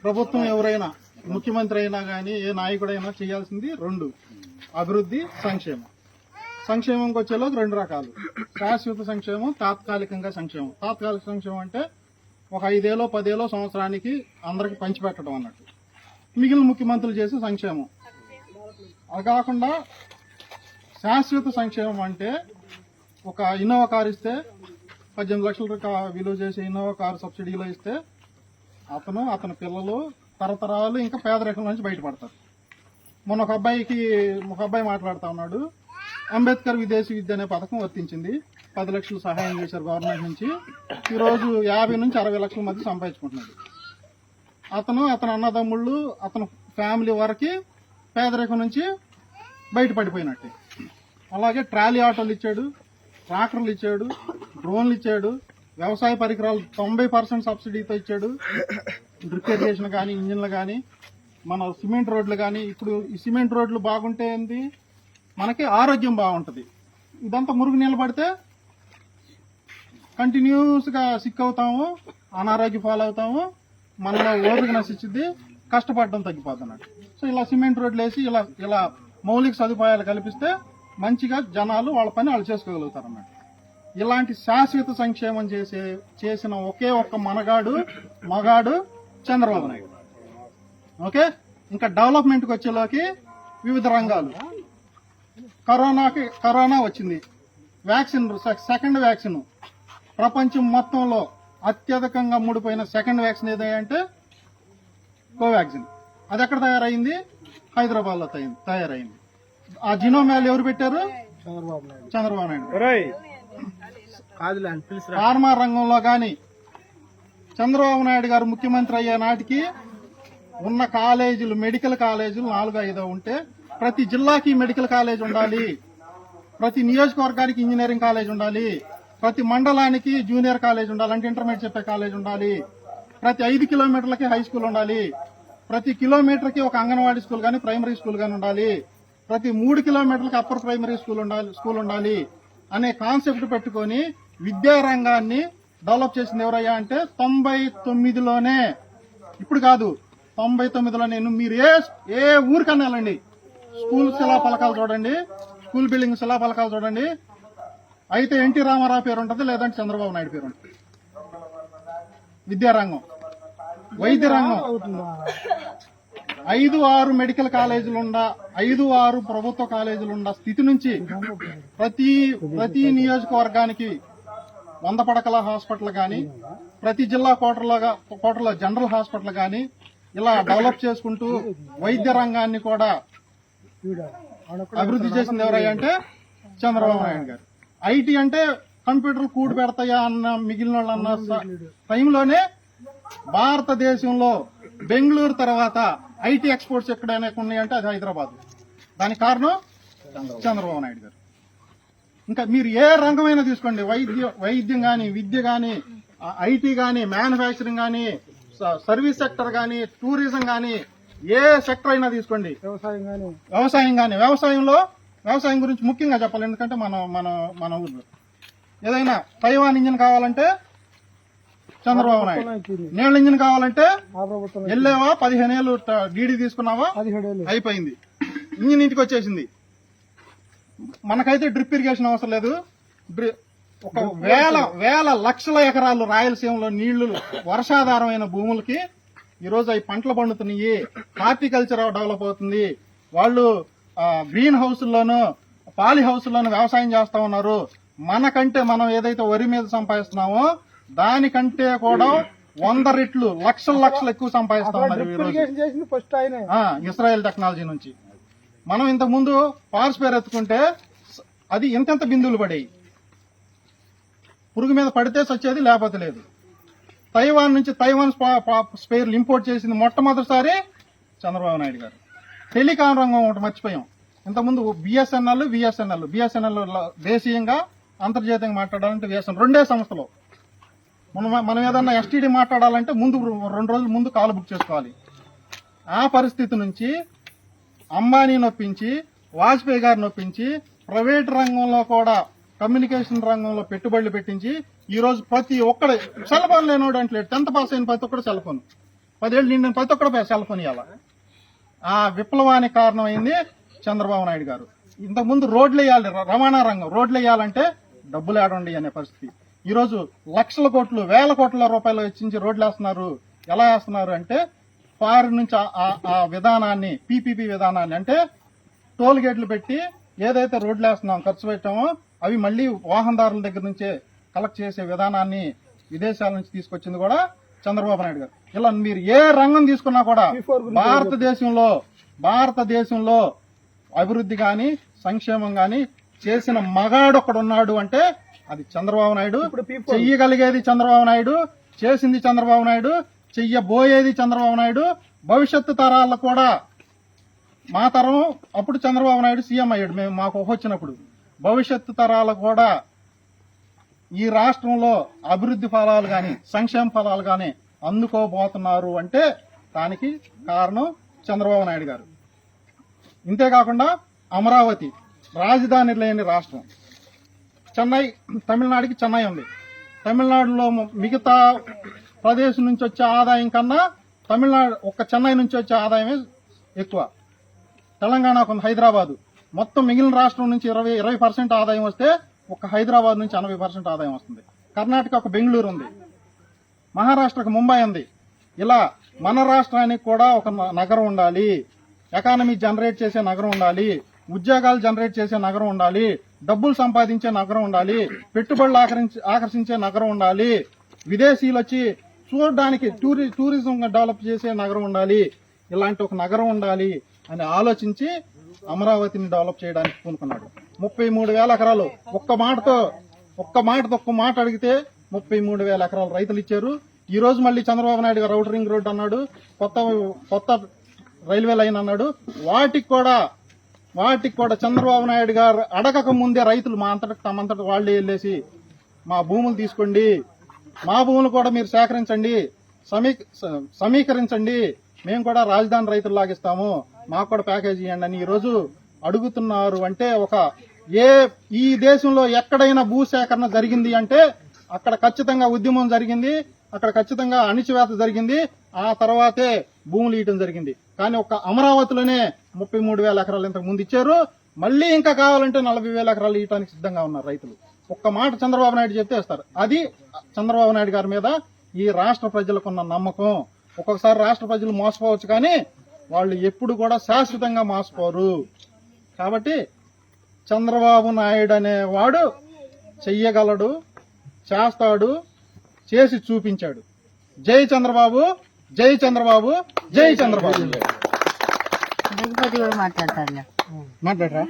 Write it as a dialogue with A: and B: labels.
A: ప్రభుత్వం ఎవరైనా ముఖ్యమంత్రి అయినా కానీ ఏ నాయకుడైనా చేయాల్సింది రెండు: అభివృద్ధి, సంక్షేమం. సంక్షేమంకి వచ్చేలోకి రెండు రకాలు: శాశ్వత సంక్షేమం, తాత్కాలికంగా సంక్షేమం. తాత్కాలిక సంక్షేమం అంటే ఒక 5 ఏళ్ళో 10 ఏళ్ళో సంవత్సరానికి అందరికి పంచిపెట్టడం అన్నట్టు. మిగిలిన ముఖ్యమంత్రులు చేసే సంక్షేమం. అది కాకుండా శాశ్వత సంక్షేమం అంటే ఒక ఇన్నోవా కారు ఇస్తే 18 లక్షల విలువ చేసే ఇన్నోవా కారు సబ్సిడీలో ఇస్తే అతని పిల్లలు తరతరాలు ఇంకా పేదరికం నుంచి బయటపడతారు. మొన్న ఒక అబ్బాయి మాట్లాడుతూ ఉన్నాడు. అంబేద్కర్ విదేశీ విద్య అనే పథకం వర్తించింది. 10 లక్షలు సహాయం చేశారు గవర్నమెంట్ నుంచి. ఈరోజు 50 నుంచి 60 లక్షల మధ్య సంపాదించుకుంటున్నాడు. అతను అన్నదమ్ముళ్ళు అతను ఫ్యామిలీ వరకు పేదరికం నుంచి బయటపడిపోయినట్టే. అలాగే ట్రాలీ ఆటోలు ఇచ్చాడు, ట్రాక్టర్లు ఇచ్చాడు, డ్రోన్లు ఇచ్చాడు, వ్యవసాయ పరికరాలు 90% సబ్సిడీతో ఇచ్చాడు. డ్రిప్ ఇరిగేషన్ కానీ, ఇంజిన్లు కానీ, మన సిమెంట్ రోడ్లు కానీ. ఇప్పుడు ఈ సిమెంట్ రోడ్లు బాగుంటే ఏంది, మనకి ఆరోగ్యం బాగుంటుంది. ఇదంతా మురుగు నిలబడితే కంటిన్యూస్ గా సిక్ అవుతాము, అనారోగ్య పాలు అవుతాము, మనలో ఓపిక నశించింది, కష్టపడడం తగ్గిపోతున్నట్టు. సో ఇలా సిమెంట్ రోడ్లు వేసి ఇలా మౌలిక సదుపాయాలు కల్పిస్తే మంచిగా జనాలు వాళ్ళ పని వాళ్ళు చేసుకోగలుగుతారు అన్నట్టు. ఇలాంటి శాశ్వత సంక్షేమం చేసిన ఒకే ఒక్క మగాడు చంద్రబాబు నాయుడు. ఓకే, ఇంకా డెవలప్మెంట్కి వచ్చేలోకి వివిధ రంగాలు. కరోనా వచ్చింది, వ్యాక్సిన్, సెకండ్ వ్యాక్సిన్ ప్రపంచం మొత్తంలో అత్యధికంగా ముడిపోయిన సెకండ్ వ్యాక్సిన్ ఏదంటే కోవాక్సిన్. అది ఎక్కడ తయారైంది? హైదరాబాద్ లో తయారైంది. ఆ జినోమాల్ ఎవరు పెట్టారు? చంద్రబాబు నాయుడు. ఫార్మా రంగంలో గాని చంద్రబాబు నాయుడు గారు ముఖ్యమంత్రి అయ్యే నాటికి ఉన్న కాలేజీలు, మెడికల్ కాలేజీలు 4-5 ఉంటే ప్రతి జిల్లాకి మెడికల్ కాలేజ్ ఉండాలి, ప్రతి నియోజకవర్గానికి ఇంజనీరింగ్ కాలేజ్ ఉండాలి, ప్రతి మండలానికి జూనియర్ కాలేజ్ ఉండాలి, అంటే ఇంటర్మీడియట్ చెప్పే కాలేజ్ ఉండాలి, ప్రతి 5 కిలోమీటర్లకి హై స్కూల్ ఉండాలి, ప్రతి కిలోమీటర్కి ఒక అంగన్వాడీ స్కూల్ గానీ ప్రైమరీ స్కూల్ గానీ ఉండాలి, ప్రతి 3 కిలోమీటర్లకి అప్పర్ ప్రైమరీ స్కూల్ ఉండాలి అనే కాన్సెప్ట్ పెట్టుకుని విద్యా రంగాన్ని డెవలప్ చేసింది ఎవరయ్యా అంటే 99లోనే. ఇప్పుడు కాదు, 99లోనే. మీరు ఏ ఊరికన్నా వెళ్ళండి, స్కూల్ శిలాఫలకాలు చూడండి, స్కూల్ బిల్డింగ్ శిలాఫలకాలు చూడండి. అయితే ఎన్టీ రామారావు పేరు ఉంటుంది, లేదంటే చంద్రబాబు నాయుడు పేరు ఉంటుంది. విద్యారంగం, వైద్య రంగం 5-6 మెడికల్ కాలేజీలు 5-6 ప్రభుత్వ కాలేజీలు స్థితి నుంచి ప్రతి నియోజకవర్గానికి 100 పడకల హాస్పిటల్ గాని, ప్రతి జిల్లా కోటలో జనరల్ హాస్పిటల్ గాని ఇలా డెవలప్ చేసుకుంటూ వైద్య రంగాన్ని కూడా అభివృద్ధి చేసింది ఎవరయ్యా అంటే చంద్రబాబు నాయుడు గారు. ఐటీ అంటే కంప్యూటర్లు కూడి పెడతాయా అన్న మిగిలిన వాళ్ళు అన్న టైంలోనే భారతదేశంలో బెంగళూరు తర్వాత ఐటీ ఎక్స్పోర్ట్స్ ఎక్కడైనా ఉన్నాయంటే అది హైదరాబాద్. దానికి కారణం చంద్రబాబు నాయుడు గారు. ఇంకా మీరు ఏ రంగమైనా తీసుకోండి, వైద్యం గాని, విద్య గాని, ఐటీ గాని, మ్యానుఫ్యాక్చరింగ్ గాని, సర్వీస్ సెక్టర్ గాని, టూరిజం గాని, ఏ సెక్టర్ అయినా తీసుకోండి, వ్యవసాయం గురించి ముఖ్యంగా చెప్పాలి. ఎందుకంటే మన ఊర్లో ఏదైనా తైవాన్ ఇంజిన్ కావాలంటే చంద్రబాబు నాయుడు, నీళ్ళ ఇంజిన్ కావాలంటే వెళ్ళావా 15 ఏళ్ళు డీడీ తీసుకున్నావా, అయిపోయింది, ఇంజిన్ ఇంటికి వచ్చేసింది. మనకైతే డ్రిప్ ఇరిగేషన్ అవసరం లేదు. ఒక వేల లక్షల ఎకరాలు రాయలసీమలో నీళ్లు వర్షాధారమైన భూములకి ఈరోజు అవి పంటలు పండుతున్నాయి, హార్టికల్చర్ డెవలప్ అవుతుంది. వాళ్ళు గ్రీన్ హౌస్ల్లోనూ పాలి హౌస్ల్లోనూ వ్యవసాయం చేస్తా ఉన్నారు. మనకంటే మనం ఏదైతే వరి మీద సంపాదిస్తున్నామో దానికంటే కూడా 100 రెట్లు లక్షలు ఎక్కువ సంపాదిస్తా ఉన్నారు ఇస్రాయల్ టెక్నాలజీ నుంచి. మనం ఇంతకు ముందు పార్స్పేర్ ఎత్తుకుంటే అది ఎంతెంత బిందువులు పడేవి, పురుగు మీద పడితే సచ్చేది, లేకపోతే లేదు. తైవాన్ స్పేర్లు ఇంపోర్ట్ చేసింది మొట్టమొదటిసారి చంద్రబాబు నాయుడు గారు. టెలికాం రంగం ఒకటి మర్చిపోయాం. ఇంతకుముందు బిఎస్ఎన్ఎల్ దేశీయంగా అంతర్జాతీయంగా మాట్లాడాలంటే బిఎస్ఎన్ఎల్ 2 సంస్థలు. మనం ఏదన్నా ఎస్టీడీ మాట్లాడాలంటే 2 రోజుల ముందు కాల్ బుక్ చేసుకోవాలి. ఆ పరిస్థితి నుంచి అంబానీ నొప్పించి, వాజ్పేయి గారు నొప్పించి, ప్రైవేట్ రంగంలో కూడా కమ్యూనికేషన్ రంగంలో పెట్టుబడులు పెట్టించి ఈ రోజు ప్రతి ఒక్కడు సెల్ ఫోన్ లేనోడు అంటలేడు. 10th పాస్ అయిన ప్రతి ఒక్కడు సెల్ ఫోన్, 10 ఏళ్ళు నిండిన ప్రతి ఒక్కడు సెల్ ఫోన్ ఇవ్వాలి. ఆ విప్లవానికి కారణమైంది చంద్రబాబు నాయుడు గారు. ఇంతకుముందు రోడ్లు వేయాలి, రవాణా రంగం రోడ్లు వేయాలంటే డబ్బులు ఏడండి అనే పరిస్థితి. ఈ రోజు లక్షల కోట్లు, వేల కోట్ల రూపాయలు వెచ్చించి రోడ్లు వేస్తున్నారు. ఎలా వేస్తున్నారు అంటే ఫారిన్ నుంచి ఆ విధానాన్ని, పీపీపీ విధానాన్ని, అంటే టోల్ గేట్లు పెట్టి ఏదైతే రోడ్లు వేస్తున్నాం ఖర్చు పెట్టామో అవి మళ్లీ వాహనదారుల దగ్గర నుంచే కలెక్ట్ చేసే విధానాన్ని విదేశాల నుంచి తీసుకొచ్చింది కూడా చంద్రబాబు నాయుడు గారు. ఇలా మీరు ఏ రంగం తీసుకున్నా కూడా భారతదేశంలో అభివృద్ధి గాని సంక్షేమం గాని చేసిన మగాడు ఒకడున్నాడు అంటే అది చంద్రబాబు నాయుడు. చెయ్యగలిగేది చంద్రబాబు నాయుడు, చేసింది చంద్రబాబు నాయుడు, చెయ్యబోయేది చంద్రబాబు నాయుడు. భవిష్యత్తు తరాల్లో కూడా, మా తరం అప్పుడు చంద్రబాబు నాయుడు సీఎం అయ్యాడు, మేము మాకు వచ్చినప్పుడు, భవిష్యత్తు తరాలు కూడా ఈ రాష్ట్రంలో అభివృద్ధి ఫలాలు గాని సంక్షేమ ఫలాలు గాని అందుకోబోతున్నారు అంటే దానికి కారణం చంద్రబాబు నాయుడు గారు. ఇంతేకాకుండా అమరావతి రాజధాని లేని రాష్ట్రం. చెన్నై, తమిళనాడుకి చెన్నై ఉంది. తమిళనాడులో మిగతా ప్రదేశం నుంచి వచ్చే ఆదాయం కన్నా తమిళనాడు చెన్నై నుంచి వచ్చే ఆదాయమే ఎక్కువ. తెలంగాణకు ఉంది హైదరాబాద్. మొత్తం మిగిలిన రాష్ట్రం నుంచి 20% ఆదాయం వస్తే ఒక హైదరాబాద్ నుంచి 80% ఆదాయం వస్తుంది. కర్ణాటక ఒక బెంగళూరు ఉంది, మహారాష్ట్రకు ముంబై ఉంది. ఇలా మన రాష్ట్రానికి కూడా ఒక నగరం ఉండాలి, ఎకానమీ జనరేట్ చేసే నగరం ఉండాలి, ఉద్యోగాలు జనరేట్ చేసే నగరం ఉండాలి, డబ్బులు సంపాదించే నగరం ఉండాలి, పెట్టుబడులు ఆకర్షించే నగరం ఉండాలి, విదేశీయులు వచ్చి చూడడానికి టూరిజం డెవలప్ చేసే నగరం ఉండాలి. ఇలాంటి ఒక నగరం ఉండాలి అని ఆలోచించి అమరావతిని డెవలప్ చేయడానికి పూనుకున్నాడు. 33,000 ఎకరాలు ఒక్క మాట అడిగితే 33,000 ఎకరాలు రైతులు ఇచ్చారు. ఈ రోజు మళ్ళీ చంద్రబాబు నాయుడు గారు ఔటర్ రింగ్ రోడ్ అన్నాడు, కొత్త రైల్వే లైన్ అన్నాడు. వాటికి కూడా చంద్రబాబు నాయుడు గారు అడగక ముందే రైతులు తమంతట వాళ్లే వెళ్లేసి మా భూములు తీసుకోండి, మా భూములు కూడా మీరు సేకరించండి, సమీకరించండి, మేము కూడా రాజధాని రైతులు లాగిస్తాము, మాకు కూడా ప్యాకేజీ ఇవ్వండి అని ఈ రోజు అడుగుతున్నారు. అంటే ఈ దేశంలో ఎక్కడైనా భూసేకరణ జరిగింది అంటే అక్కడ ఖచ్చితంగా ఉద్యమం జరిగింది, అక్కడ ఖచ్చితంగా అణిచివేత జరిగింది, ఆ తర్వాతే భూములు ఇవ్వడం జరిగింది. కానీ ఒక అమరావతిలోనే 33,000 ఎకరాలు ఇంతకు ముందు ఇచ్చారు. మళ్లీ ఇంకా కావాలంటే 40,000 ఎకరాలు ఇవ్వడానికి సిద్ధంగా ఉన్నారు రైతులు. ఒక్క మాట చంద్రబాబు నాయుడు చెప్తే ఇస్తారు. అది చంద్రబాబు నాయుడు గారి మీద ఈ రాష్ట్ర ప్రజలకున్న నమ్మకం. ఒక్కొక్కసారి రాష్ట్ర ప్రజలు మోసపోవచ్చు, కానీ వాళ్ళు ఎప్పుడు కూడా శాశ్వతంగా మోసపోరు. కాబట్టి చంద్రబాబు నాయుడు అనేవాడు చెయ్యగలడు, చేస్తాడు, చేసి చూపించాడు. జై చంద్రబాబు, జై చంద్రబాబు, జై చంద్రబాబు.
B: మాట్లాడతారు
A: మాట్లాడరా.